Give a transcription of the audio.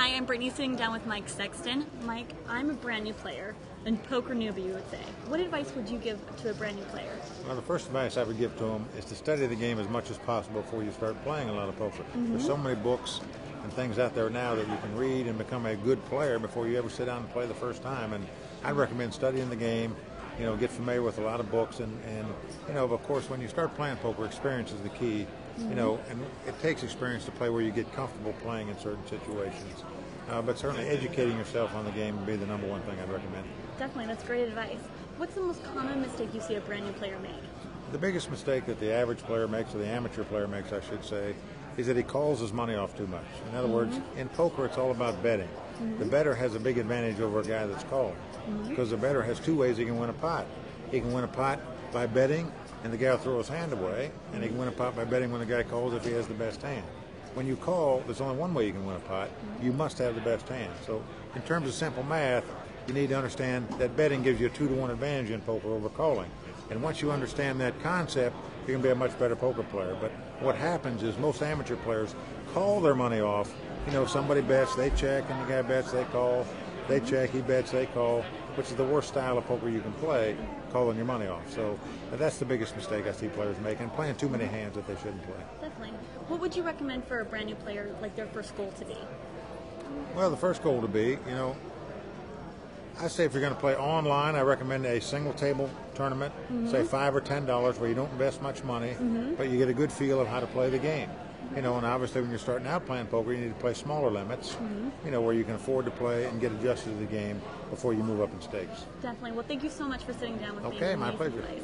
Hi, I'm Brittany, sitting down with Mike Sexton. Mike, I'm a brand new player, a poker newbie, you would say. What advice would you give to a brand new player? Well, the first advice I would give to them is to study the game as much as possible before you start playing a lot of poker. There's so many books and things out there now that you can read and become a good player before you ever sit down and play the first time. And I'd recommend studying the game, get familiar with a lot of books. And of course, when you start playing poker, experience is the key. And it takes experience to play where you get comfortable playing in certain situations. But certainly educating yourself on the game would be the number one thing I'd recommend. Definitely, that's great advice. What's the most common mistake you see a brand new player make? The biggest mistake that the average player makes, or the amateur player makes, I should say, is that he calls his money off too much. In other words, in poker, it's all about betting. The bettor has a big advantage over a guy that's calling, because the bettor has two ways he can win a pot. He can win a pot by betting, and the guy will throw his hand away, and he can win a pot by betting when the guy calls if he has the best hand. When you call, there's only one way you can win a pot. You must have the best hand. So in terms of simple math, you need to understand that betting gives you a 2-to-1 advantage in poker over calling. And once you understand that concept, you can be a much better poker player. But what happens is most amateur players call their money off. Somebody bets, they check, and the guy bets, they call. They check, he bets, they call, which is the worst style of poker you can play, calling your money off. So that's the biggest mistake I see players make, and playing too many hands that they shouldn't play. Definitely. What would you recommend for a brand new player, like their first goal to be? Well, the first goal to be, I say if you're going to play online, I recommend a single table tournament, say $5 or $10, where you don't invest much money, but you get a good feel of how to play the game. And obviously when you're starting out playing poker, you need to play smaller limits, where you can afford to play and get adjusted to the game before you move up in stakes. Definitely. Well, thank you so much for sitting down with me. Okay, my pleasure. Advice.